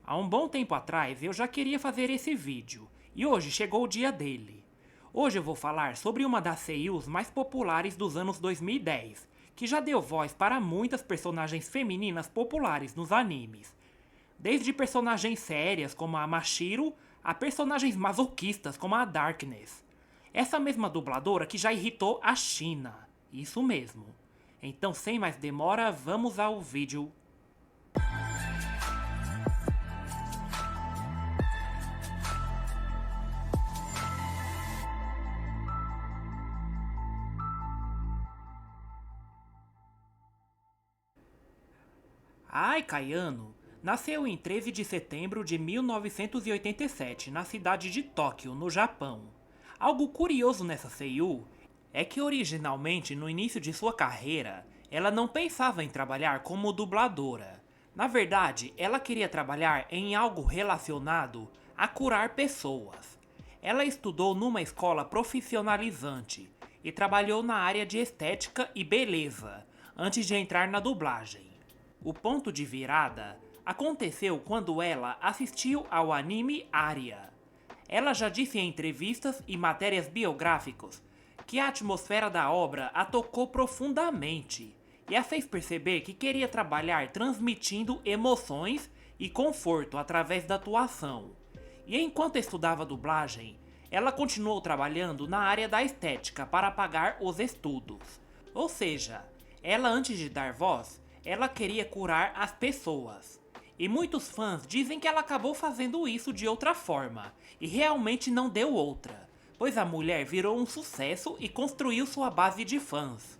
Há um bom tempo atrás eu já queria fazer esse vídeo, e hoje chegou o dia dele. Hoje eu vou falar sobre uma das seiyus mais populares dos anos 2010, que já deu voz para muitas personagens femininas populares nos animes. Desde personagens sérias como a Mashiro, a personagens masoquistas como a Darkness. Essa mesma dubladora que já irritou a China. Isso mesmo. Então sem mais demora, vamos ao vídeo. A Ai Kayano nasceu em 13 de setembro de 1987 na cidade de Tóquio, no Japão. Algo curioso nessa seiyu é que originalmente no início de sua carreira ela não pensava em trabalhar como dubladora. Na verdade, ela queria trabalhar em algo relacionado a curar pessoas. Ela estudou numa escola profissionalizante e trabalhou na área de estética e beleza antes de entrar na dublagem. O ponto de virada aconteceu quando ela assistiu ao anime Aria. Ela já disse em entrevistas e matérias biográficas que a atmosfera da obra a tocou profundamente e a fez perceber que queria trabalhar transmitindo emoções e conforto através da atuação. E enquanto estudava dublagem, ela continuou trabalhando na área da estética para pagar os estudos. Ou seja, ela antes de dar voz, ela queria curar as pessoas. E muitos fãs dizem que ela acabou fazendo isso de outra forma, e realmente não deu outra, pois a mulher virou um sucesso e construiu sua base de fãs.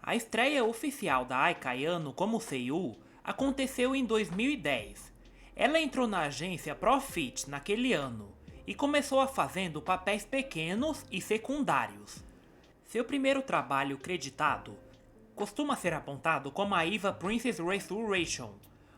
A estreia oficial da Ai Kayano como seiyuu aconteceu em 2010. Ela entrou na agência Profit naquele ano, e começou a fazendo papéis pequenos e secundários. Seu primeiro trabalho creditado costuma ser apontado como a Eva Princess Resurrection,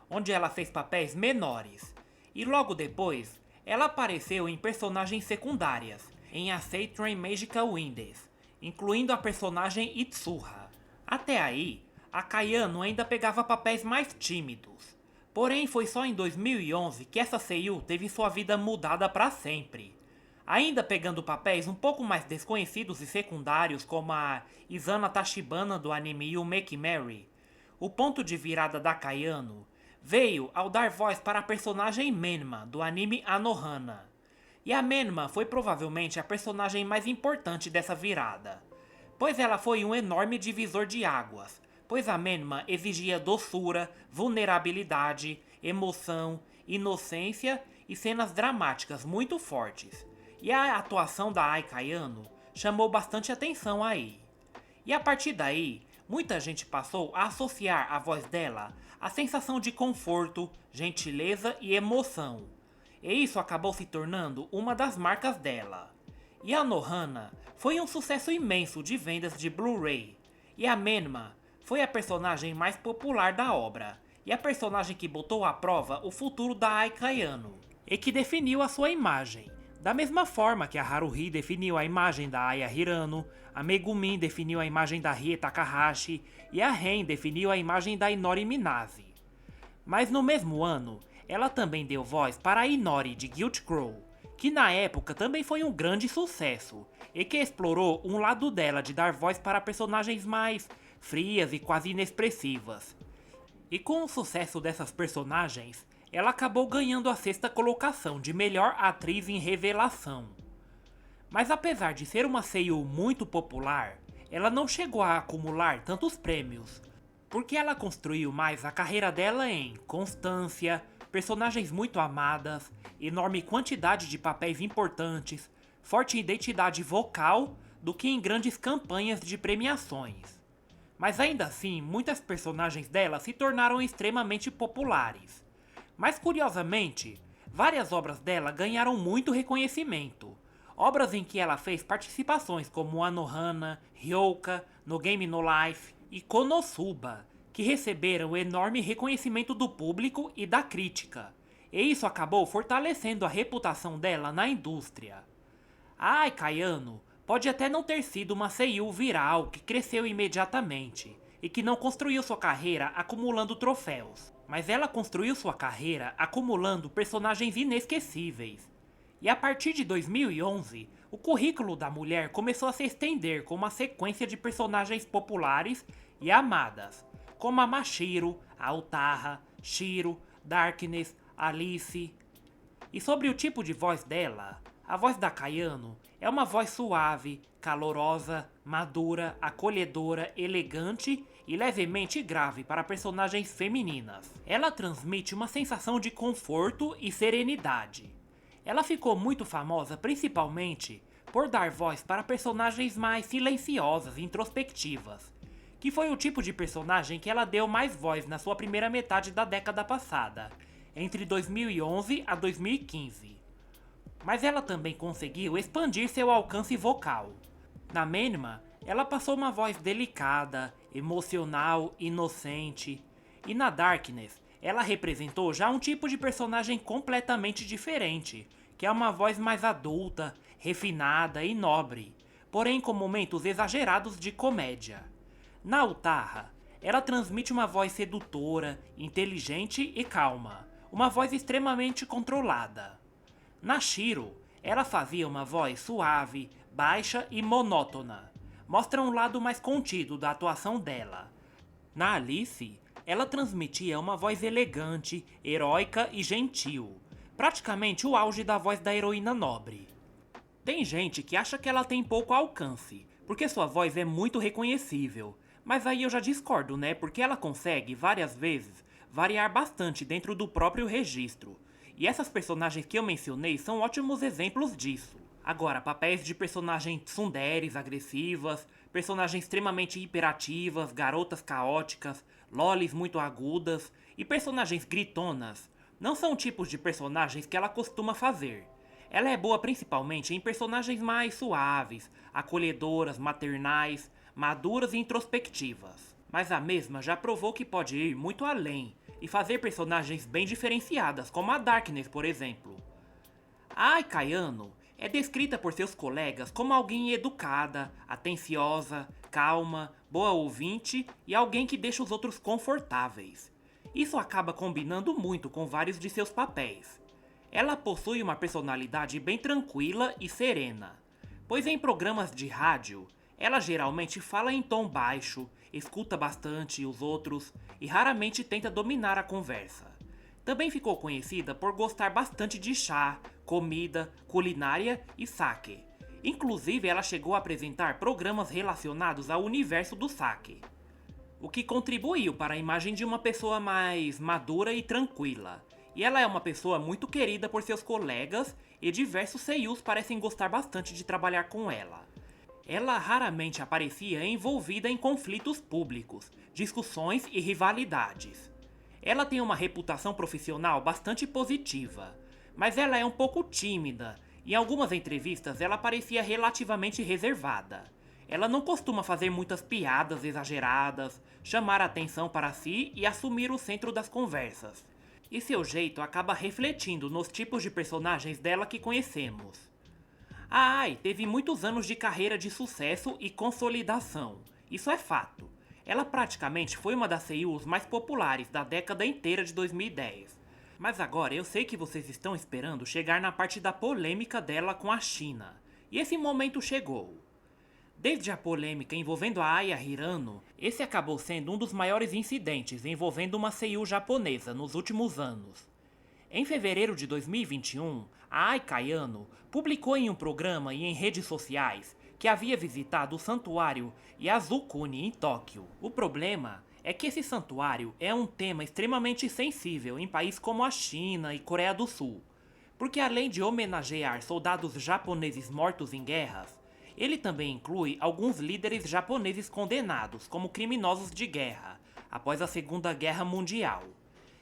onde ela fez papéis menores, e logo depois ela apareceu em personagens secundárias em A Train Magical Winds, incluindo a personagem Itsuha. Até aí, a Kayano ainda pegava papéis mais tímidos, porém foi só em 2011 que essa seiyu teve sua vida mudada para sempre. Ainda pegando papéis um pouco mais desconhecidos e secundários como a Izana Tachibana do anime You Make Mary, o ponto de virada da Kayano veio ao dar voz para a personagem Menma do anime Anohana. E a Menma foi provavelmente a personagem mais importante dessa virada, pois ela foi um enorme divisor de águas, pois a Menma exigia doçura, vulnerabilidade, emoção, inocência e cenas dramáticas muito fortes. E a atuação da Ai Kayano chamou bastante atenção aí. E a partir daí, muita gente passou a associar a voz dela à sensação de conforto, gentileza e emoção. E isso acabou se tornando uma das marcas dela. E a Nohana foi um sucesso imenso de vendas de Blu-ray. E a Menma foi a personagem mais popular da obra, e a personagem que botou à prova o futuro da Ai Kayano, e que definiu a sua imagem. Da mesma forma que a Haruhi definiu a imagem da Aya Hirano, a Megumin definiu a imagem da Rie Takahashi e a Ren definiu a imagem da Inori Minase. Mas no mesmo ano, ela também deu voz para a Inori de Guild Crow, que na época também foi um grande sucesso, e que explorou um lado dela de dar voz para personagens mais frias e quase inexpressivas. E com o sucesso dessas personagens, ela acabou ganhando a sexta colocação de melhor atriz em revelação. Mas apesar de ser uma seiyuu muito popular, ela não chegou a acumular tantos prêmios, porque ela construiu mais a carreira dela em constância, personagens muito amadas, enorme quantidade de papéis importantes, forte identidade vocal, do que em grandes campanhas de premiações. Mas ainda assim, muitas personagens dela se tornaram extremamente populares. Mas curiosamente, várias obras dela ganharam muito reconhecimento. Obras em que ela fez participações como Anohana, Ryoka, No Game No Life e Konosuba, que receberam enorme reconhecimento do público e da crítica. E isso acabou fortalecendo a reputação dela na indústria. A Ai Kayano pode até não ter sido uma seiyuu viral que cresceu imediatamente, e que não construiu sua carreira acumulando troféus, mas ela construiu sua carreira acumulando personagens inesquecíveis. E a partir de 2011, o currículo da mulher começou a se estender com uma sequência de personagens populares e amadas, como a Mashiro, a Utarra, Shiro, Darkness, Alice. E sobre o tipo de voz dela, a voz da Kayano é uma voz suave, calorosa, madura, acolhedora, elegante e levemente grave para personagens femininas. Ela transmite uma sensação de conforto e serenidade. Ela ficou muito famosa principalmente por dar voz para personagens mais silenciosas e introspectivas, que foi o tipo de personagem que ela deu mais voz na sua primeira metade da década passada, entre 2011 a 2015. Mas ela também conseguiu expandir seu alcance vocal. Na Menma, ela passou uma voz delicada, emocional, inocente, e na Darkness, ela representou já um tipo de personagem completamente diferente, que é uma voz mais adulta, refinada e nobre, porém com momentos exagerados de comédia. Na Utarra, ela transmite uma voz sedutora, inteligente e calma, uma voz extremamente controlada. Na Shiro, ela fazia uma voz suave, baixa e monótona. Mostra um lado mais contido da atuação dela. Na Alice, ela transmitia uma voz elegante, heróica e gentil, praticamente o auge da voz da heroína nobre. Tem gente que acha que ela tem pouco alcance, porque sua voz é muito reconhecível, mas aí eu já discordo, né? Porque ela consegue, várias vezes, variar bastante dentro do próprio registro. E essas personagens que eu mencionei são ótimos exemplos disso. Agora, papéis de personagens tsunderes, agressivas, personagens extremamente hiperativas, garotas caóticas, lolis muito agudas e personagens gritonas não são tipos de personagens que ela costuma fazer. Ela é boa principalmente em personagens mais suaves, acolhedoras, maternais, maduras e introspectivas. Mas a mesma já provou que pode ir muito além e fazer personagens bem diferenciadas, como a Darkness, por exemplo. A Ai Kayano é descrita por seus colegas como alguém educada, atenciosa, calma, boa ouvinte e alguém que deixa os outros confortáveis. Isso acaba combinando muito com vários de seus papéis. Ela possui uma personalidade bem tranquila e serena, pois em programas de rádio, ela geralmente fala em tom baixo, escuta bastante os outros e raramente tenta dominar a conversa. Também ficou conhecida por gostar bastante de chá, comida, culinária e sake. Inclusive, ela chegou a apresentar programas relacionados ao universo do sake, o que contribuiu para a imagem de uma pessoa mais madura e tranquila. E ela é uma pessoa muito querida por seus colegas e diversos seiyus parecem gostar bastante de trabalhar com ela. Ela raramente aparecia envolvida em conflitos públicos, discussões e rivalidades. Ela tem uma reputação profissional bastante positiva, mas ela é um pouco tímida. Em algumas entrevistas ela parecia relativamente reservada. Ela não costuma fazer muitas piadas exageradas, chamar a atenção para si e assumir o centro das conversas. E seu jeito acaba refletindo nos tipos de personagens dela que conhecemos. A Ai teve muitos anos de carreira de sucesso e consolidação, isso é fato. Ela praticamente foi uma das seiyus mais populares da década inteira de 2010. Mas agora eu sei que vocês estão esperando chegar na parte da polêmica dela com a China. E esse momento chegou. Desde a polêmica envolvendo a Aya Hirano, esse acabou sendo um dos maiores incidentes envolvendo uma seiyu japonesa nos últimos anos. Em fevereiro de 2021, a Ai Kayano publicou em um programa e em redes sociais que havia visitado o santuário Yasukuni em Tóquio. O problema é que esse santuário é um tema extremamente sensível em países como a China e Coreia do Sul, porque além de homenagear soldados japoneses mortos em guerras, ele também inclui alguns líderes japoneses condenados como criminosos de guerra após a Segunda Guerra Mundial.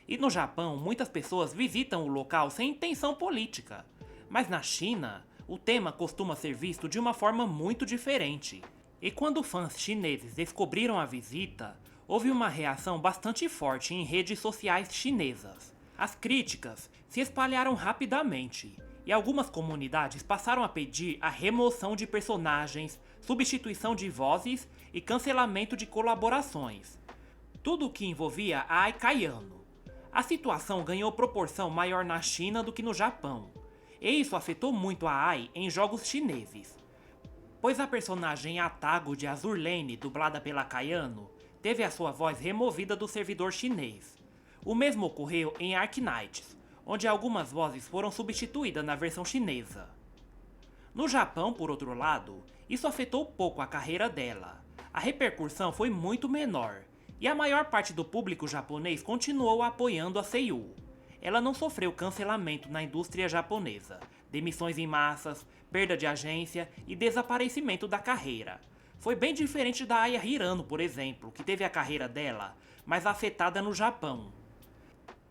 E no Japão, muitas pessoas visitam o local sem intenção política, mas na China, o tema costuma ser visto de uma forma muito diferente. E quando fãs chineses descobriram a visita, houve uma reação bastante forte em redes sociais chinesas. As críticas se espalharam rapidamente, e algumas comunidades passaram a pedir a remoção de personagens, substituição de vozes e cancelamento de colaborações. Tudo o que envolvia a Ai Kayano. A situação ganhou proporção maior na China do que no Japão, e isso afetou muito a Ai em jogos chineses, pois a personagem Atago de Azur Lane, dublada pela Kayano, teve a sua voz removida do servidor chinês. O mesmo ocorreu em Arknights, onde algumas vozes foram substituídas na versão chinesa. No Japão, por outro lado, isso afetou pouco a carreira dela. A repercussão foi muito menor, e a maior parte do público japonês continuou apoiando a Seiyu. Ela não sofreu cancelamento na indústria japonesa, demissões em massas, perda de agência e desaparecimento da carreira. Foi bem diferente da Aya Hirano, por exemplo, que teve a carreira dela mais afetada no Japão.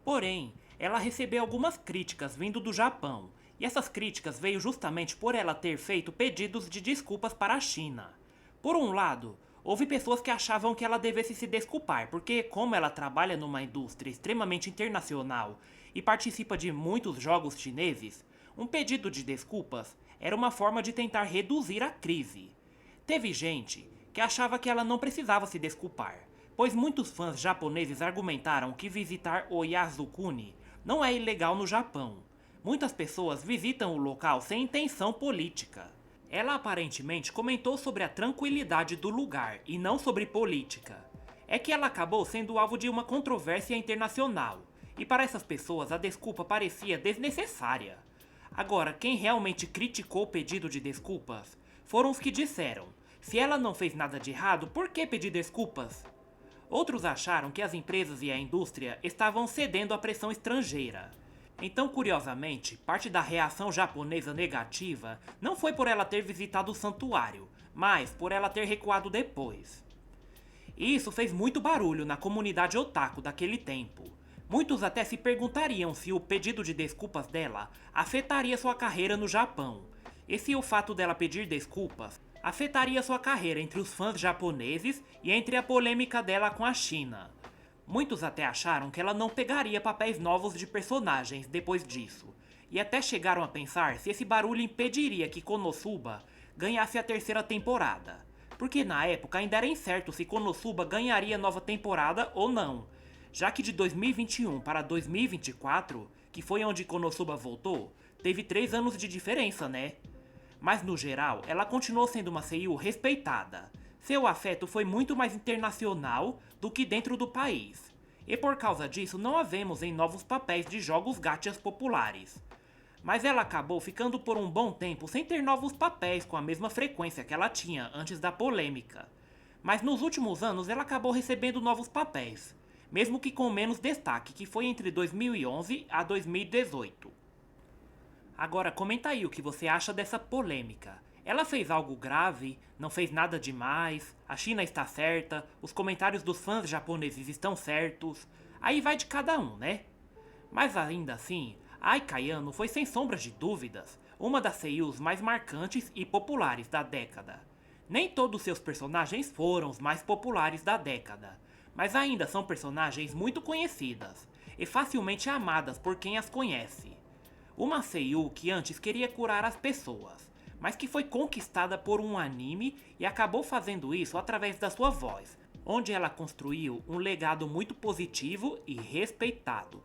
Porém, ela recebeu algumas críticas vindo do Japão, e essas críticas veio justamente por ela ter feito pedidos de desculpas para a China. Por um lado, houve pessoas que achavam que ela devesse se desculpar, porque como ela trabalha numa indústria extremamente internacional e participa de muitos jogos chineses, um pedido de desculpas era uma forma de tentar reduzir a crise. Teve gente que achava que ela não precisava se desculpar, pois muitos fãs japoneses argumentaram que visitar o Yasukuni não é ilegal no Japão. Muitas pessoas visitam o local sem intenção política. Ela aparentemente comentou sobre a tranquilidade do lugar e não sobre política. É que ela acabou sendo alvo de uma controvérsia internacional, e para essas pessoas a desculpa parecia desnecessária. Agora, quem realmente criticou o pedido de desculpas foram os que disseram: se ela não fez nada de errado, por que pedir desculpas? Outros acharam que as empresas e a indústria estavam cedendo à pressão estrangeira. Então, curiosamente, parte da reação japonesa negativa não foi por ela ter visitado o santuário, mas por ela ter recuado depois. E isso fez muito barulho na comunidade otaku daquele tempo. Muitos até se perguntariam se o pedido de desculpas dela afetaria sua carreira no Japão, e se o fato dela pedir desculpas afetaria sua carreira entre os fãs japoneses e entre a polêmica dela com a China. Muitos até acharam que ela não pegaria papéis novos de personagens depois disso, e até chegaram a pensar se esse barulho impediria que Konosuba ganhasse a terceira temporada, porque na época ainda era incerto se Konosuba ganharia nova temporada ou não, já que de 2021 para 2024, que foi onde Konosuba voltou, teve 3 anos de diferença, né? Mas no geral, ela continuou sendo uma seiyuu respeitada. Seu afeto foi muito mais internacional do que dentro do país, e por causa disso não a vemos em novos papéis de jogos gachas populares. Mas ela acabou ficando por um bom tempo sem ter novos papéis com a mesma frequência que ela tinha antes da polêmica. Mas nos últimos anos ela acabou recebendo novos papéis, mesmo que com menos destaque, que foi entre 2011 a 2018. Agora comenta aí o que você acha dessa polêmica. Ela fez algo grave? Não fez nada demais? A China está certa? Os comentários dos fãs japoneses estão certos? Aí vai de cada um, né? Mas ainda assim, Ai Kayano foi sem sombras de dúvidas uma das seiyus mais marcantes e populares da década. Nem todos seus personagens foram os mais populares da década, mas ainda são personagens muito conhecidas e facilmente amadas por quem as conhece. Uma seiyuu que antes queria curar as pessoas, mas que foi conquistada por um anime e acabou fazendo isso através da sua voz, onde ela construiu um legado muito positivo e respeitado.